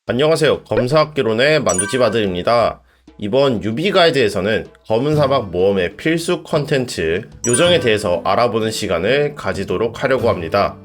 안녕하세요. 검사학개론의 만두집 아들입니다. 이번 유비 가이드에서는 검은 사막 모험의 필수 컨텐츠 요정에 대해서 알아보는 시간을 가지도록 하려고 합니다.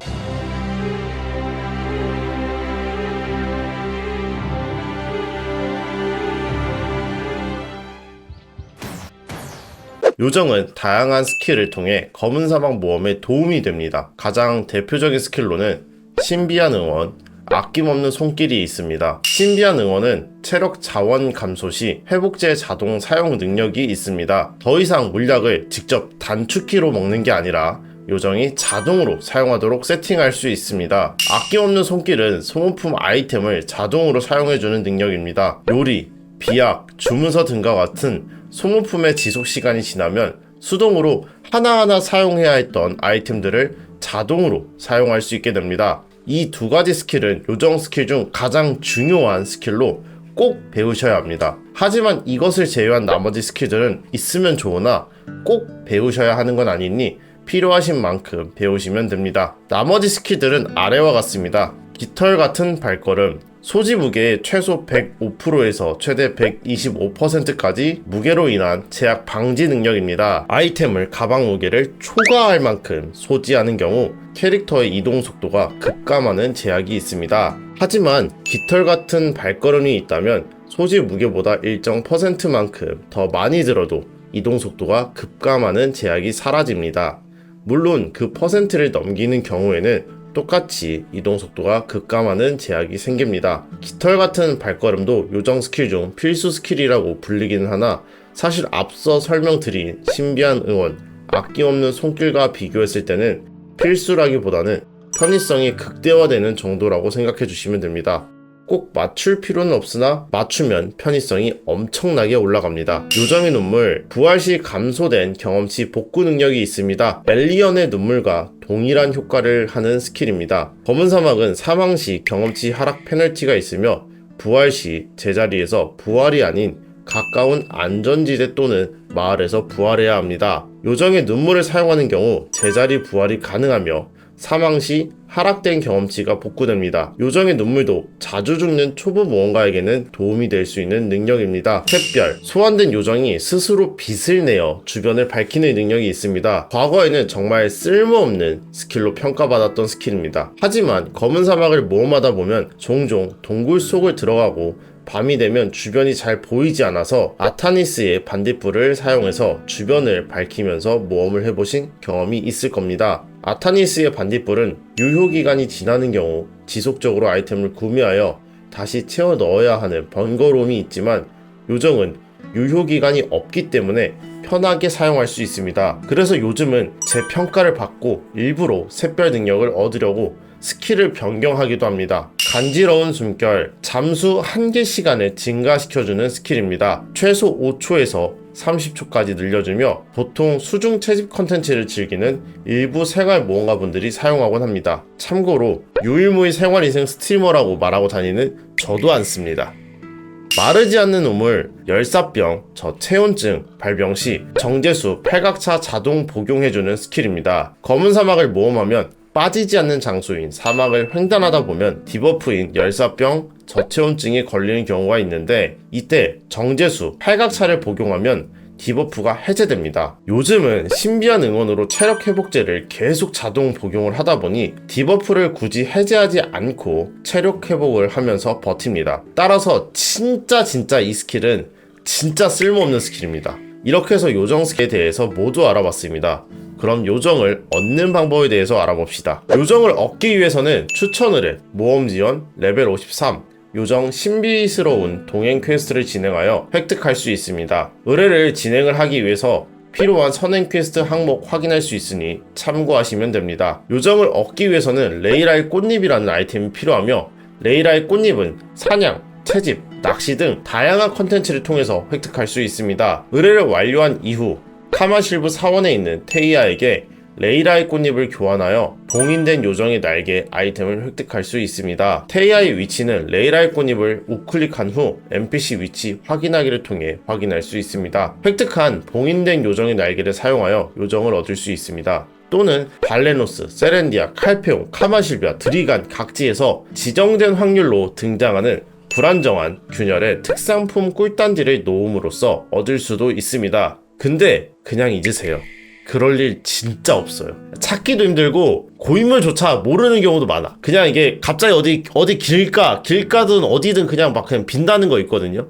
요정은 다양한 스킬을 통해 검은 사막 모험에 도움이 됩니다. 가장 대표적인 스킬로는 신비한 응원, 아낌없는 손길이 있습니다. 신비한 응원은 체력 자원 감소 시 회복제 자동 사용 능력이 있습니다. 더 이상 물약을 직접 단축키로 먹는 게 아니라 요정이 자동으로 사용하도록 세팅할 수 있습니다. 아낌없는 손길은 소모품 아이템을 자동으로 사용해주는 능력입니다. 요리, 비약, 주문서 등과 같은 소모품의 지속시간이 지나면 수동으로 하나하나 사용해야 했던 아이템들을 자동으로 사용할 수 있게 됩니다. 이 두 가지 스킬은 요정 스킬 중 가장 중요한 스킬로 꼭 배우셔야 합니다. 하지만 이것을 제외한 나머지 스킬들은 있으면 좋으나 꼭 배우셔야 하는 건 아니니 필요하신 만큼 배우시면 됩니다. 나머지 스킬들은 아래와 같습니다. 깃털 같은 발걸음, 소지 무게의 최소 105%에서 최대 125%까지 무게로 인한 제약 방지 능력입니다. 아이템을 가방 무게를 초과할 만큼 소지하는 경우 캐릭터의 이동 속도가 급감하는 제약이 있습니다. 하지만 깃털 같은 발걸음이 있다면 소지 무게보다 일정 %만큼 더 많이 들어도 이동 속도가 급감하는 제약이 사라집니다. 물론 그 %를 넘기는 경우에는 똑같이 이동 속도가 급감하는 제약이 생깁니다. 깃털 같은 발걸음도 요정 스킬 중 필수 스킬이라고 불리기는 하나 사실 앞서 설명드린 신비한 응원, 아낌없는 손길과 비교했을 때는 필수라기보다는 편의성이 극대화되는 정도라고 생각해 주시면 됩니다. 꼭 맞출 필요는 없으나 맞추면 편의성이 엄청나게 올라갑니다. 요정의 눈물, 부활 시 감소된 경험치 복구 능력이 있습니다. 엘리언의 눈물과 동일한 효과를 하는 스킬입니다. 검은 사막은 사망 시 경험치 하락 페널티가 있으며 부활 시 제자리에서 부활이 아닌 가까운 안전지대 또는 마을에서 부활해야 합니다. 요정의 눈물을 사용하는 경우 제자리 부활이 가능하며 사망 시 하락된 경험치가 복구됩니다. 요정의 눈물도 자주 죽는 초보 모험가에게는 도움이 될 수 있는 능력입니다. 샛별, 소환된 요정이 스스로 빛을 내어 주변을 밝히는 능력이 있습니다. 과거에는 정말 쓸모없는 스킬로 평가받았던 스킬입니다. 하지만 검은 사막을 모험하다 보면 종종 동굴 속을 들어가고 밤이 되면 주변이 잘 보이지 않아서 아타니스의 반딧불을 사용해서 주변을 밝히면서 모험을 해보신 경험이 있을 겁니다. 아타니스의 반딧불은 유효기간이 지나는 경우 지속적으로 아이템을 구매하여 다시 채워 넣어야 하는 번거로움이 있지만 요정은 유효기간이 없기 때문에 편하게 사용할 수 있습니다. 그래서 요즘은 제 평가를 받고 일부러 샛별 능력을 얻으려고 스킬을 변경하기도 합니다. 간지러운 숨결, 잠수 1개 시간을 증가시켜주는 스킬입니다. 최소 5초에서 30초까지 늘려주며 보통 수중 채집 컨텐츠를 즐기는 일부 생활 모험가분들이 사용하곤 합니다. 참고로 유일무이 생활위생 스트리머라고 말하고 다니는 저도 안 씁니다. 마르지 않는 우물, 열사병, 저체온증 발병 시 정제수 팔각차 자동 복용해주는 스킬입니다. 검은 사막을 모험하면 빠지지 않는 장소인 사막을 횡단하다 보면 디버프인 열사병, 저체온증에 걸리는 경우가 있는데 이때 정제수, 팔각차를 복용하면 디버프가 해제됩니다. 요즘은 신비한 응원으로 체력 회복제를 계속 자동 복용을 하다 보니 디버프를 굳이 해제하지 않고 체력 회복을 하면서 버팁니다. 따라서 진짜 이 스킬은 진짜 쓸모없는 스킬입니다. 이렇게 해서 요정 스킬에 대해서 모두 알아봤습니다. 그럼 요정을 얻는 방법에 대해서 알아봅시다. 요정을 얻기 위해서는 추천 의뢰, 모험 지원, 레벨 53, 요정 신비스러운 동행 퀘스트를 진행하여 획득할 수 있습니다. 의뢰를 진행을 하기 위해서 필요한 선행 퀘스트 항목 확인할 수 있으니 참고하시면 됩니다. 요정을 얻기 위해서는 레이라의 꽃잎이라는 아이템이 필요하며 레이라의 꽃잎은 사냥, 채집, 낚시 등 다양한 컨텐츠를 통해서 획득할 수 있습니다. 의뢰를 완료한 이후 카마실브 사원에 있는 테이아에게 레이라의 꽃잎을 교환하여 봉인된 요정의 날개 아이템을 획득할 수 있습니다. 테이아의 위치는 레이라의 꽃잎을 우클릭한 후 NPC 위치 확인하기를 통해 확인할 수 있습니다. 획득한 봉인된 요정의 날개를 사용하여 요정을 얻을 수 있습니다. 또는 발레노스, 세렌디아, 칼페온, 카마실비아, 드리간 각지에서 지정된 확률로 등장하는 불안정한 균열의 특상품 꿀단지를 놓음으로써 얻을 수도 있습니다. 근데 그냥 잊으세요. 그럴 일 진짜 없어요. 찾기도 힘들고 고인물조차 모르는 경우도 많아. 그냥 이게 갑자기 어디 길가든 어디든 그냥 막 그냥 빈다는 거 있거든요.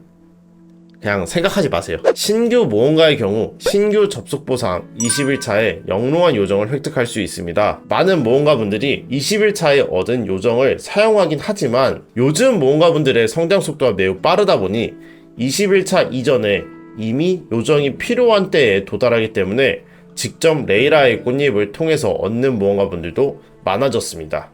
그냥 생각하지 마세요. 신규 모험가의 경우 신규 접속 보상 20일차에 영롱한 요정을 획득할 수 있습니다. 많은 모험가분들이 20일차에 얻은 요정을 사용하긴 하지만 요즘 모험가분들의 성장 속도가 매우 빠르다 보니 20일차 이전에 이미 요정이 필요한 때에 도달하기 때문에 직접 레이라의 꽃잎을 통해서 얻는 모험가분들도 많아졌습니다.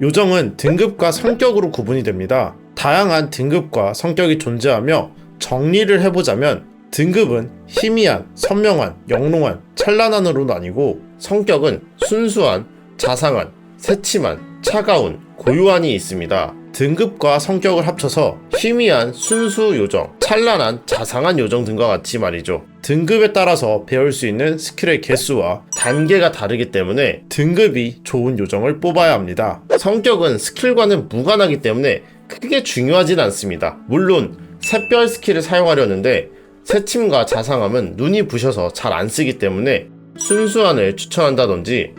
요정은 등급과 성격으로 구분이 됩니다. 다양한 등급과 성격이 존재하며 정리를 해보자면 등급은 희미한, 선명한, 영롱한, 찬란한으로 나뉘고 성격은 순수한, 자상한, 새침한, 차가운, 고유한이 있습니다. 등급과 성격을 합쳐서 희미한 순수 요정, 찬란한 자상한 요정 등과 같이 말이죠. 등급에 따라서 배울 수 있는 스킬의 개수와 단계가 다르기 때문에 등급이 좋은 요정을 뽑아야 합니다. 성격은 스킬과는 무관하기 때문에 크게 중요하진 않습니다. 물론 샛별 스킬을 사용하려는데 새침과 자상함은 눈이 부셔서 잘 안 쓰기 때문에 순수한을 추천한다든지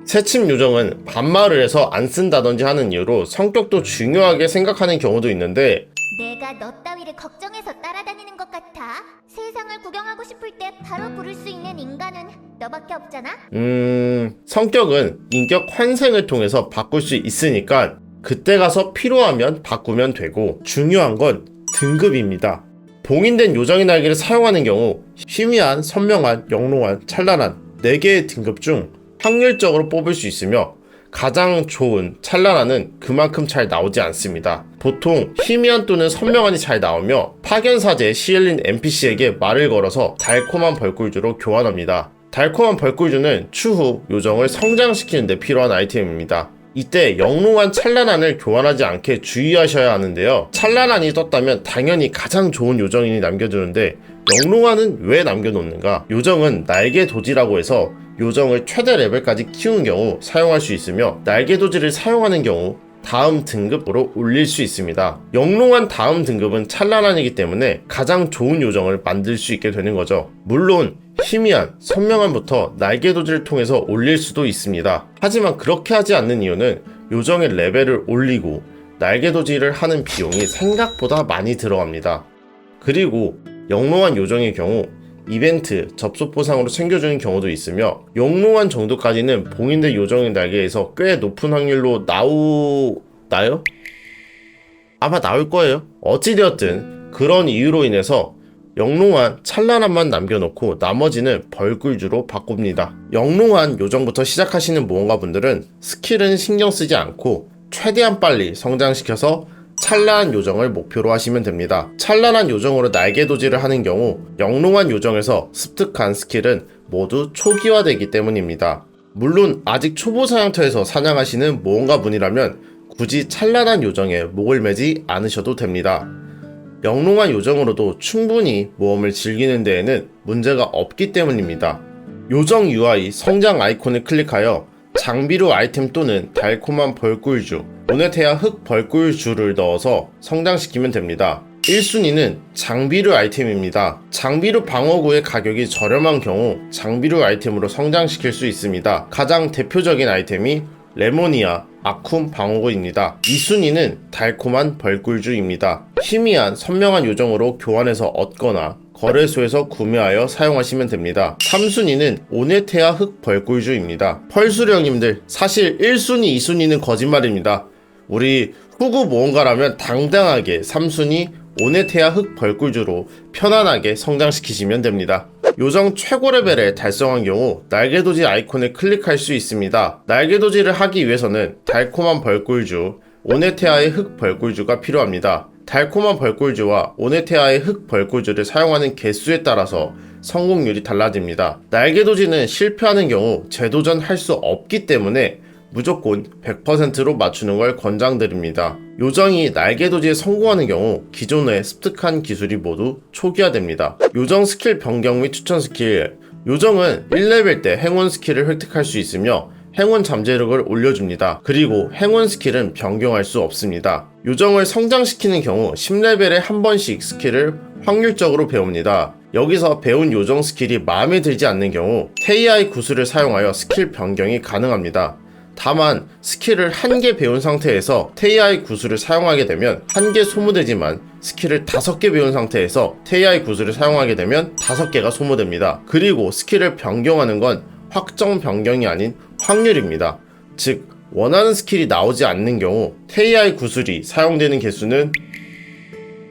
새침 요정은 반말을 해서 안 쓴다든지 하는 이유로 성격도 중요하게 생각하는 경우도 있는데 내가 너 따위를 걱정해서 따라다니는 것 같아? 세상을 구경하고 싶을 때 바로 부를 수 있는 인간은 너밖에 없잖아? 성격은 인격 환생을 통해서 바꿀 수 있으니까 그때 가서 필요하면 바꾸면 되고 중요한 건 등급입니다. 봉인된 요정의 날개를 사용하는 경우 희미한, 선명한, 영롱한, 찬란한 4개의 등급 중 확률적으로 뽑을 수 있으며 가장 좋은 찬란한은 그만큼 잘 나오지 않습니다. 보통 희미한 또는 선명한이 잘 나오며 파견사제 시엘린 NPC에게 말을 걸어서 달콤한 벌꿀주로 교환합니다. 달콤한 벌꿀주는 추후 요정을 성장시키는 데 필요한 아이템입니다. 이때 영롱한 찬란한을 교환하지 않게 주의하셔야 하는데요. 찬란한이 떴다면 당연히 가장 좋은 요정인이 남겨두는데 영롱한은 왜 남겨놓는가? 요정은 날개 도지라고 해서 요정을 최대 레벨까지 키우는 경우 사용할 수 있으며 날개 도지를 사용하는 경우 다음 등급으로 올릴 수 있습니다. 영롱한 다음 등급은 찬란한이기 때문에 가장 좋은 요정을 만들 수 있게 되는 거죠. 물론 희미한, 선명한부터 날개 도지를 통해서 올릴 수도 있습니다. 하지만 그렇게 하지 않는 이유는 요정의 레벨을 올리고 날개 도지를 하는 비용이 생각보다 많이 들어갑니다. 그리고 영롱한 요정의 경우 이벤트, 접속 보상으로 챙겨주는 경우도 있으며 영롱한 정도까지는 봉인된 요정의 날개에서 꽤 높은 확률로 나요? 아마 나올 거예요. 어찌되었든 그런 이유로 인해서 영롱한 찬란함만 남겨놓고 나머지는 벌꿀주로 바꿉니다. 영롱한 요정부터 시작하시는 모험가분들은 스킬은 신경 쓰지 않고 최대한 빨리 성장시켜서 찬란한 요정을 목표로 하시면 됩니다. 찬란한 요정으로 날개 도지를 하는 경우 영롱한 요정에서 습득한 스킬은 모두 초기화되기 때문입니다. 물론 아직 초보 사냥터에서 사냥하시는 모험가분이라면 굳이 찬란한 요정에 목을 매지 않으셔도 됩니다. 영롱한 요정으로도 충분히 모험을 즐기는 데에는 문제가 없기 때문입니다. 요정 UI 성장 아이콘을 클릭하여 장비류 아이템 또는 달콤한 벌꿀주, 오네테아 흑 벌꿀주를 넣어서 성장시키면 됩니다. 1순위는 장비류 아이템입니다. 장비류 방어구의 가격이 저렴한 경우 장비류 아이템으로 성장시킬 수 있습니다. 가장 대표적인 아이템이 레모니아 아쿰 방어구입니다. 2순위는 달콤한 벌꿀주입니다. 희미한 선명한 요정으로 교환해서 얻거나 거래소에서 구매하여 사용하시면 됩니다. 3순위는 오네테아 흑 벌꿀주입니다. 펄수령님들, 사실 1순위, 2순위는 거짓말입니다. 우리 후구 모험가라면 당당하게 3순위 오네테아 흑 벌꿀주로 편안하게 성장시키시면 됩니다. 요정 최고 레벨에 달성한 경우 날개도지 아이콘을 클릭할 수 있습니다. 날개도지를 하기 위해서는 달콤한 벌꿀주, 오네테아의 흑 벌꿀주가 필요합니다. 달콤한 벌꿀주와 오네테아의 흑 벌꿀주를 사용하는 개수에 따라서 성공률이 달라집니다. 날개도지는 실패하는 경우 재도전할 수 없기 때문에 무조건 100%로 맞추는 걸 권장드립니다. 요정이 날개도지에 성공하는 경우 기존에 습득한 기술이 모두 초기화됩니다. 요정 스킬 변경 및 추천 스킬. 요정은 1레벨 때 행운 스킬을 획득할 수 있으며 행운 잠재력을 올려줍니다. 그리고 행운 스킬은 변경할 수 없습니다. 요정을 성장시키는 경우 10레벨에 한 번씩 스킬을 확률적으로 배웁니다. 여기서 배운 요정 스킬이 마음에 들지 않는 경우 테이아이 구슬을 사용하여 스킬 변경이 가능합니다. 다만 스킬을 한 개 배운 상태에서 테이아이 구슬을 사용하게 되면 한 개 소모되지만 스킬을 5개 배운 상태에서 테이아이 구슬을 사용하게 되면 5개가 소모됩니다. 그리고 스킬을 변경하는 건 확정 변경이 아닌 확률입니다. 즉 원하는 스킬이 나오지 않는 경우 테이아이 구슬이 사용되는 개수는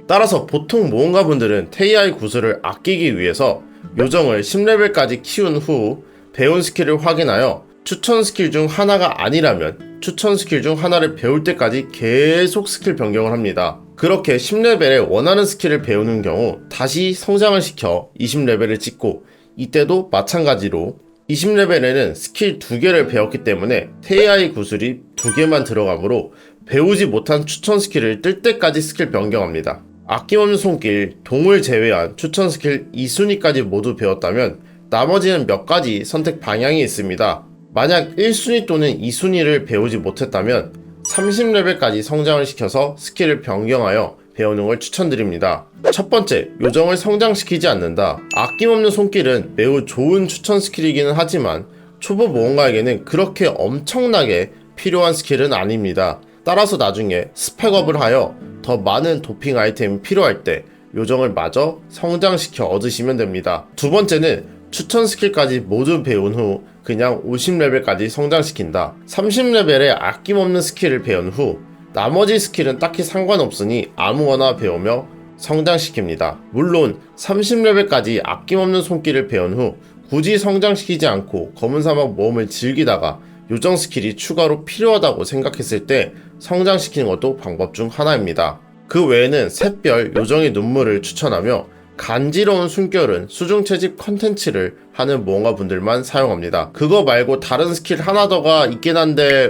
따라서 보통 모험가분들은 테이아이 구슬을 아끼기 위해서 요정을 10레벨까지 키운 후 배운 스킬을 확인하여 추천 스킬 중 하나가 아니라면 추천 스킬 중 하나를 배울 때까지 계속 스킬 변경을 합니다. 그렇게 10레벨에 원하는 스킬을 배우는 경우 다시 성장을 시켜 20레벨을 찍고 이때도 마찬가지로 20레벨에는 스킬 2개를 배웠기 때문에 테이아이 구슬이 2개만 들어가므로 배우지 못한 추천 스킬을 뜰 때까지 스킬 변경합니다. 아낌없는 손길, 동을 제외한 추천 스킬 2순위까지 모두 배웠다면 나머지는 몇 가지 선택 방향이 있습니다. 만약 1순위 또는 2순위를 배우지 못했다면 30레벨까지 성장을 시켜서 스킬을 변경하여 배우는 걸 추천드립니다. 첫 번째, 요정을 성장시키지 않는다. 아낌없는 손길은 매우 좋은 추천 스킬이기는 하지만 초보 모험가에게는 그렇게 엄청나게 필요한 스킬은 아닙니다. 따라서 나중에 스펙업을 하여 더 많은 도핑 아이템이 필요할 때 요정을 마저 성장시켜 얻으시면 됩니다. 두 번째는 추천 스킬까지 모두 배운 후 그냥 50레벨까지 성장시킨다. 30레벨에 아낌없는 스킬을 배운 후 나머지 스킬은 딱히 상관없으니 아무거나 배우며 성장시킵니다. 물론 30레벨까지 아낌없는 손길을 배운 후 굳이 성장시키지 않고 검은 사막 모험을 즐기다가 요정 스킬이 추가로 필요하다고 생각했을 때 성장시키는 것도 방법 중 하나입니다. 그 외에는 샛별 요정의 눈물을 추천하며 간지러운 숨결은 수중 채집 컨텐츠를 하는 모험가분들만 사용합니다. 그거 말고 다른 스킬 하나 더가 있긴 한데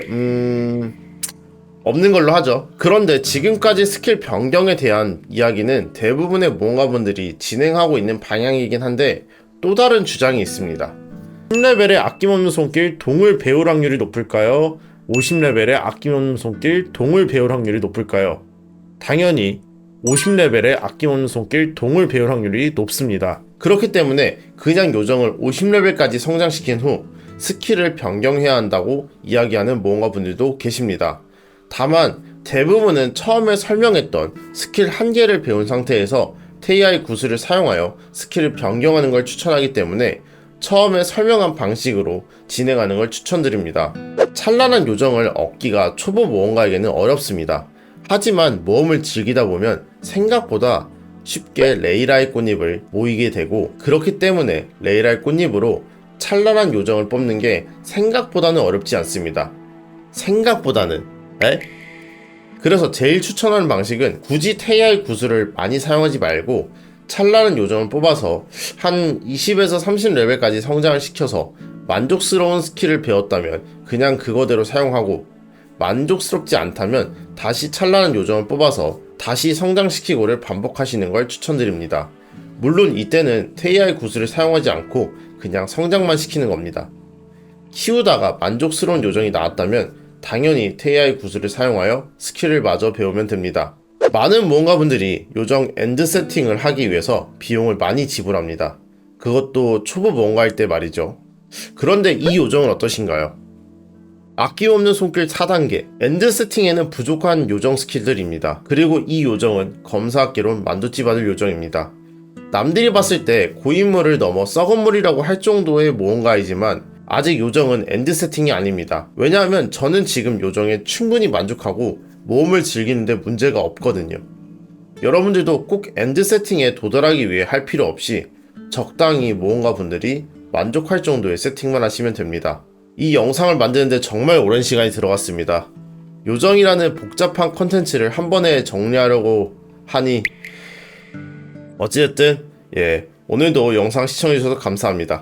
없는 걸로 하죠. 그런데 지금까지 스킬 변경에 대한 이야기는 대부분의 모험가분들이 진행하고 있는 방향이긴 한데 또 다른 주장이 있습니다. 10레벨에 아낌없는 손길 동을 배울 확률이 높을까요? 50레벨에 아낌없는 손길 동을 배울 확률이 높을까요? 당연히 50레벨에 아낌없는 손길 동을 배울 확률이 높습니다. 그렇기 때문에 그냥 요정을 50레벨까지 성장시킨 후 스킬을 변경해야 한다고 이야기하는 모험가분들도 계십니다. 다만 대부분은 처음에 설명했던 스킬 한 개를 배운 상태에서 테이아이 구슬을 사용하여 스킬을 변경하는 걸 추천하기 때문에 처음에 설명한 방식으로 진행하는 걸 추천드립니다. 찬란한 요정을 얻기가 초보 모험가에게는 어렵습니다. 하지만 모험을 즐기다 보면 생각보다 쉽게 레이라의 꽃잎을 모이게 되고 그렇기 때문에 레이라의 꽃잎으로 찬란한 요정을 뽑는 게 생각보다는 어렵지 않습니다. 생각보다는 그래서 제일 추천하는 방식은 굳이 테이아이 구슬을 많이 사용하지 말고 찬란한 요정을 뽑아서 한 20에서 30레벨까지 성장을 시켜서 만족스러운 스킬을 배웠다면 그냥 그거대로 사용하고 만족스럽지 않다면 다시 찬란한 요정을 뽑아서 다시 성장시키고를 반복하시는 걸 추천드립니다. 물론 이때는 테이아이 구슬을 사용하지 않고 그냥 성장만 시키는 겁니다. 키우다가 만족스러운 요정이 나왔다면 당연히 테이아이 구슬을 사용하여 스킬을 마저 배우면 됩니다. 많은 모험가분들이 요정 엔드 세팅을 하기 위해서 비용을 많이 지불합니다. 그것도 초보 모험가일 때 말이죠. 그런데 이 요정은 어떠신가요? 아낌없는 손길 4단계 엔드 세팅에는 부족한 요정 스킬들입니다. 그리고 이 요정은 검사학개론 만두찌 받을 요정입니다. 남들이 봤을 때 고인물을 넘어 썩은 물이라고 할 정도의 모험가이지만 아직 요정은 엔드 세팅이 아닙니다. 왜냐하면 저는 지금 요정에 충분히 만족하고 모험을 즐기는데 문제가 없거든요. 여러분들도 꼭 엔드 세팅에 도달하기 위해 할 필요 없이 적당히 모험가분들이 만족할 정도의 세팅만 하시면 됩니다. 이 영상을 만드는데 정말 오랜 시간이 들어갔습니다. 요정이라는 복잡한 컨텐츠를 한 번에 정리하려고 하니 어찌됐든 오늘도 영상 시청해주셔서 감사합니다.